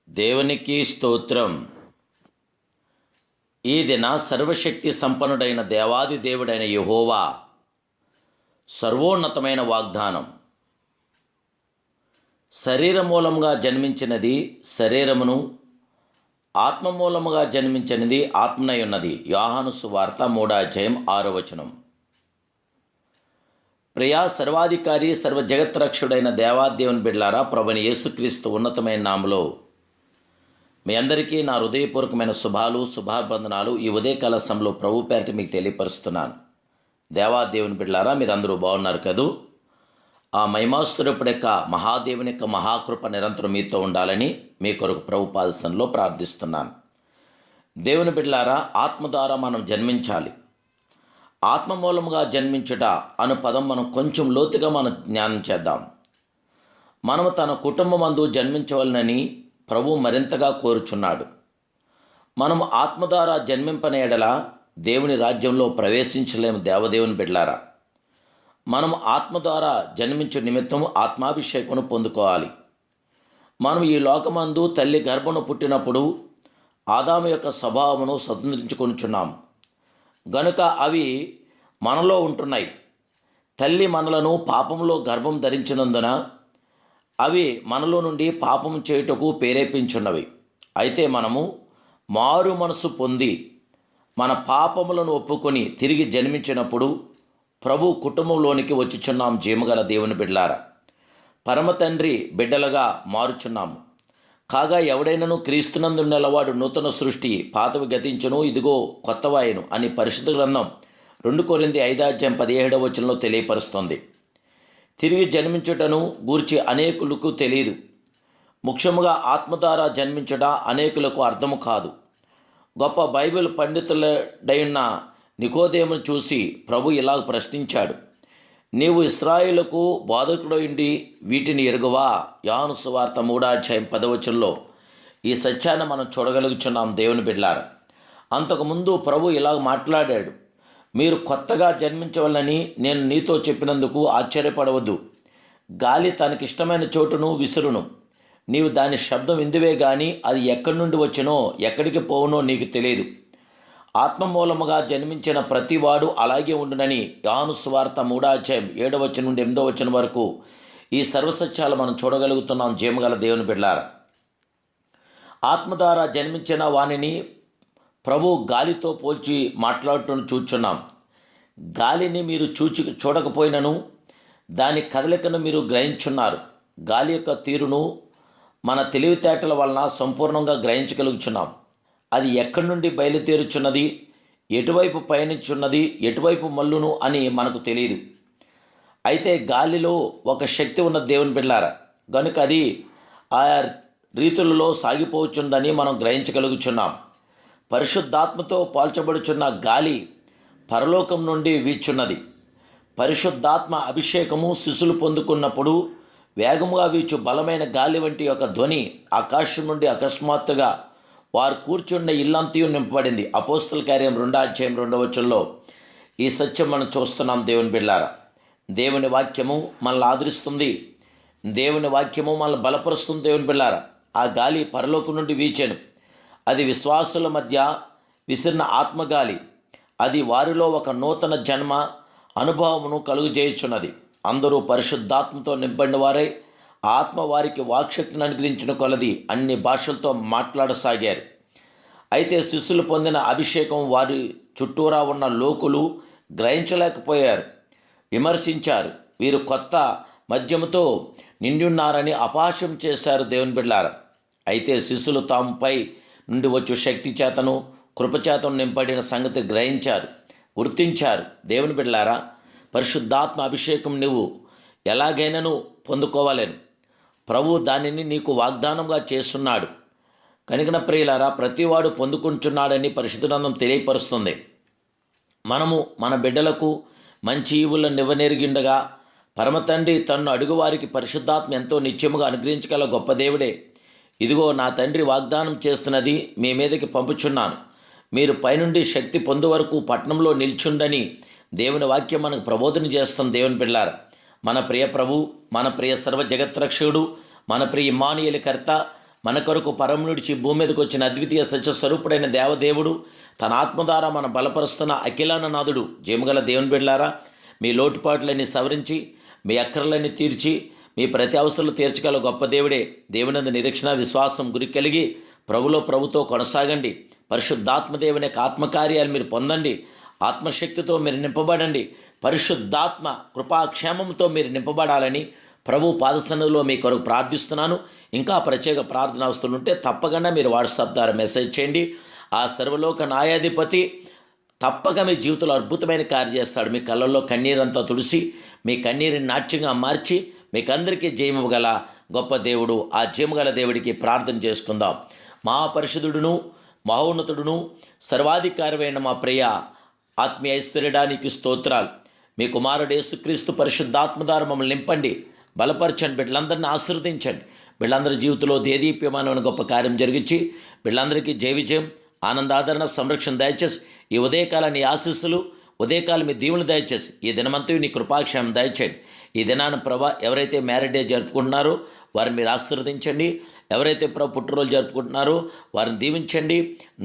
దేవునికి స్తోత్రం. ఈ దిన సర్వశక్తి సంపన్నుడైన దేవాది దేవుడైన యెహోవా సర్వోన్నతమైన వాగ్దానం. శరీర మూలముగా జన్మించినది శరీరమును, ఆత్మ మూలముగా జన్మించినది ఆత్మనై ఉన్నది. యోహాను సువార్త 3:6. ప్రియా సర్వాధికారి సర్వజగత్రక్షుడైన దేవాదేవుని బిడ్డలారా, ప్రభువైన యేసుక్రీస్తు ఉన్నతమైన నామములో మీ అందరికీ నా హృదయపూర్వకమైన శుభాబంధనాలు ఈ ఉదయకాల సమయంలో ప్రభు పేరిట మీకు తెలియపరుస్తున్నాను. దేవాదేవుని బిడ్డలారా, మీరందరూ బాగున్నారు కదూ? ఆ మహిమాస్తురుడి యొక్క మహాదేవుని యొక్క మహాకృప నిరంతరం మీతో ఉండాలని మీ కొరకు ప్రభు పాదసంలో ప్రార్థిస్తున్నాను. దేవుని బిడ్డలారా, ఆత్మ ద్వారా మనం జన్మించాలి. ఆత్మ మూలముగా జన్మించుట అను పదం మనం కొంచెం లోతుగా మనం జ్ఞానం చేద్దాం. మనము తన కుటుంబమందు జన్మించవలనని ప్రభు మరింతగా కోరుచున్నాడు. మనము ఆత్మ ద్వారా జన్మింపని ఎడల దేవుని రాజ్యంలో ప్రవేశించలేము. దేవదేవుని బిడ్డలారా, మనము ఆత్మ ద్వారా జన్మించు నిమిత్తము ఆత్మాభిషేకమును పొందుకోవాలి. మనం ఈ లోకమందు తల్లి గర్భమును పుట్టినప్పుడు ఆదాము యొక్క స్వభావమును స్వతంత్రించుకొనుచున్నాము గనుక అవి మనలో ఉంటున్నాయి. తల్లి మనలను పాపంలో గర్భం ధరించినందున అవి మనలో నుండి పాపం చేయుటకు ప్రేరేపించున్నవి. అయితే మనము మారు మనసు పొంది మన పాపములను ఒప్పుకొని తిరిగి జన్మించినప్పుడు ప్రభు కుటుంబంలోనికి వచ్చుచున్నాం. జీవగల దేవుని బిడ్డలారా, పరమ తండ్రి బిడ్డలుగా మారుచున్నాము. కాగా ఎవడైనను క్రీస్తునందు నెలవాడు నూతన సృష్టి, పాతవి గతించును, ఇదిగో కొత్తవాయను అని పరిశుద్ధ గ్రంథం 2 కొరింథీ 5:17 తెలియపరుస్తుంది. తిరిగి జన్మించుటను గూర్చి అనేకులకు తెలియదు. ముఖ్యముగా ఆత్మ ద్వారా జన్మించుట అనేకులకు అర్థము కాదు. గొప్ప బైబిల్ పండితుడైన నికోదేమును చూసి ప్రభు ఇలా ప్రశ్నించాడు, నీవు ఇశ్రాయేలుకు బోధకుడైండి వీటిని ఎరుగవా? యోహాను సువార్త 3:10 ఈ సత్యాన్ని మనం చూడగలుగుచున్నాం. దేవుని బిడ్డలారా, అంతకుముందు ప్రభు ఇలా మాట్లాడాడు, మీరు కొత్తగా జన్మించవలనని నేను నీతో చెప్పినందుకు ఆశ్చర్యపడవద్దు. గాలి తనకిష్టమైన చోటును విసురును, నీవు దాని శబ్దం విందువే గాని అది ఎక్కడి నుండి వచ్చినో ఎక్కడికి పోవునో నీకు తెలియదు. ఆత్మ మూలముగా జన్మించిన ప్రతివాడు అలాగే ఉండునని యోహాను సువార్త 3:7-8 వరకు ఈ సర్వసత్యాలు మనం చూడగలుగుతున్నాం. జీవగల దేవుని బిడ్డలారా, ఆత్మ ద్వారా జన్మించిన వానిని ప్రభు గాలితో పోల్చి మాట్లాడుతూ చూచున్నాం. గాలిని మీరు చూడకపోయినను దాని కదలికను మీరు గ్రహించున్నారు. గాలి యొక్క తీరును మన తెలివితేటల వలన సంపూర్ణంగా గ్రహించగలుగుచున్నాం. అది ఎక్కడి నుండి బయలుదేరుచున్నది, ఎటువైపు పయనించున్నది, ఎటువైపు మల్లును అని మనకు తెలియదు. అయితే గాలిలో ఒక శక్తి ఉన్న దేవుని బిడ్డలారా, కనుక అది ఆయా రీతులలో సాగిపోవచ్చుందని మనం గ్రహించగలుగుచున్నాం. పరిశుద్ధాత్మతో పోల్చబడుచున్న గాలి పరలోకం నుండి వీచున్నది. పరిశుద్ధాత్మ అభిషేకము శిశులు పొందుకున్నప్పుడు వేగముగా వీచు బలమైన గాలి వంటి ఒక ధ్వని ఆకాశం నుండి అకస్మాత్తుగా వారు కూర్చున్న ఇల్లంతయు నింపబడింది. అపోస్తల కార్యం 2:2 ఈ సత్యం మనం చూస్తున్నాం. దేవుని బిడ్డలారా, దేవుని వాక్యము మనల్ని ఆదరిస్తుంది. దేవుని వాక్యము మనల్ని బలపరుస్తుంది. దేవుని బిడ్డలారా, ఆ గాలి పరలోకం నుండి వీచాను. అది విశ్వాసుల మధ్య విసిరిన ఆత్మగాలి. అది వారిలో ఒక నూతన జన్మ అనుభవమును కలుగజేయుచున్నది. అందరూ పరిశుద్ధాత్మతో నింపడిన వారై ఆత్మ వారికి వాక్శక్తిని అనుగ్రహించిన కొలది అన్ని భాషలతో మాట్లాడసాగారు. అయితే శిష్యులు పొందిన అభిషేకం వారి చుట్టూరా ఉన్న లోకులు గ్రహించలేకపోయారు, విమర్శించారు. వీరు కొత్త మద్యముతో నిండి ఉన్నారని అపహాస్యం చేశారు. దేవుని బిడ్డలారా, అయితే శిష్యులు తాముపై నుండి వచ్చు శక్తి చేతను కృపచేతను నింపడిన సంగతి గ్రహించారు, గుర్తించారు. దేవుని బిడ్డలారా, పరిశుద్ధాత్మ అభిషేకం నువ్వు ఎలాగైనాను పొందుకోవాలని ప్రభు దానిని నీకు వాగ్దానంగా చేస్తున్నాడు. కనుక ప్రియులారా, ప్రతివాడు పొందుకుంటున్నాడని పరిశుద్ధ గ్రంథం తెలియపరుస్తుంది. మనము మన బిడ్డలకు మంచి ఈవులను నివ్వనెరిగిండగా పరమతండ్రి తన్ను అడుగువారికి పరిశుద్ధాత్మ ఎంతో నిత్యముగా అనుగ్రహించగల గొప్ప దేవుడే. ఇదిగో నా తండ్రి వాగ్దానం చేస్తున్నది మీ మీదకి పంపుచున్నాను, మీరు పైనుండి శక్తి పొందు వరకు పట్టణంలో నిల్చుండని దేవుని వాక్యం మనకు ప్రబోధన చేస్తాం. దేవుని బిడ్డలారా, మన ప్రియ ప్రభు, మన ప్రియ సర్వ జగత్రక్షకుడు, మన ప్రియ ఇమ్మానుయేలు కర్త, మన కొరకు పరం నుడిచి భూమి మీదకి వచ్చిన అద్వితీయ సత్య స్వరూపుడైన దేవదేవుడు తన ఆత్మ ద్వారా మనం బలపరుస్తున్న అఖిలాననాథుడు. జయముగల దేవుని బిడ్డలారా, మీ లోటుపాట్లన్నీ సవరించి, మీ అక్కర్లన్నీ తీర్చి, మీ ప్రతి అవసరాలు తీర్చగల గొప్ప దేవుడే. దేవునందు నిరీక్షణ, విశ్వాసం, గురి కలిగి ప్రభుతో కొనసాగండి. పరిశుద్ధాత్మదేవుని యొక్క ఆత్మకార్యాలు మీరు పొందండి. ఆత్మశక్తితో మీరు నింపబడండి. పరిశుద్ధాత్మ కృపాక్షేమంతో మీరు నింపబడాలని ప్రభు పాదసన్నిధిలో మీ కొరకు ప్రార్థిస్తున్నాను. ఇంకా ప్రత్యేక ప్రార్థన అవసరం ఉంటే తప్పకుండా మీరు వాట్సాప్ ద్వారా మెసేజ్ చేయండి. ఆ సర్వలోక న్యాయాధిపతి తప్పక మీ జీవితంలో అద్భుతమైన కార్యం చేస్తాడు. మీ కళ్ళల్లో కన్నీరంతా తుడిసి, మీ కన్నీరుని నాట్యంగా మార్చి, మీకందరికీ జయము గల గొప్ప దేవుడు. ఆ జయము గల దేవుడికి ప్రార్థన చేసుకుందాం. మహాపరిశుద్ధుడును, మహోన్నతుడును, సర్వాధికారమైన మా ప్రియ ఆత్మీయ ఐశ్వర్యడానికి స్తోత్రాలు. మీ కుమారుడు యేసుక్రీస్తు పరిశుద్ధాత్మ ద్వారా మమ్మల్ని నింపండి, బలపరచండి. బిడ్డలందరినీ ఆశీర్వదించండి. బిడ్డలందరి జీవితంలో దేదీప్యమానమైన గొప్ప కార్యం జరిగించి బిడ్డలందరికీ జయ విజయం, ఆనందాదరణ, సంరక్షణ దయచేసి ఈ ఉదయకాలాన్ని ఆశీస్సులు, ఉదయకాలం మీ దీవులు దయచేసి ఈ దినమంతా నీ కృపాక్షేమం దయచేయండి. ఈ దినాన ప్రభా ఎవరైతే మ్యారేజ్ డే జరుపుకుంటున్నారో వారిని మీరు ఆశీర్వదించండి. ఎవరైతే ప్రభు పుట్టినరోజు జరుపుకుంటున్నారో వారిని దీవించండి.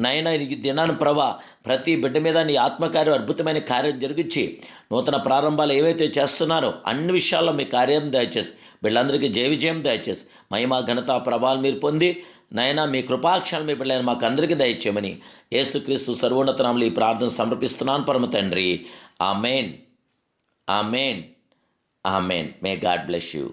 నైనా ఈ దినాన ప్రభా ప్రతి బిడ్డ మీద నీ ఆత్మకార్యం అద్భుతమైన కార్యం జరిగించి నూతన ప్రారంభాలు ఏవైతే చేస్తున్నారో అన్ని విషయాల్లో మీ కార్యం దయచేసి వీళ్ళందరికీ జయ విజయం దయచేసి మహిమ ఘనత ప్రభావాలు మీరు పొంది నైనా మీ కృపాక్షాలు మీ పిల్లలు మాకు అందరికీ దయచేయమని యేసుక్రీస్తు సర్వోన్నత నామములో ఈ ప్రార్థన సమర్పిస్తున్నాను పరమ తండ్రి. Amen, amen, amen. May God bless you.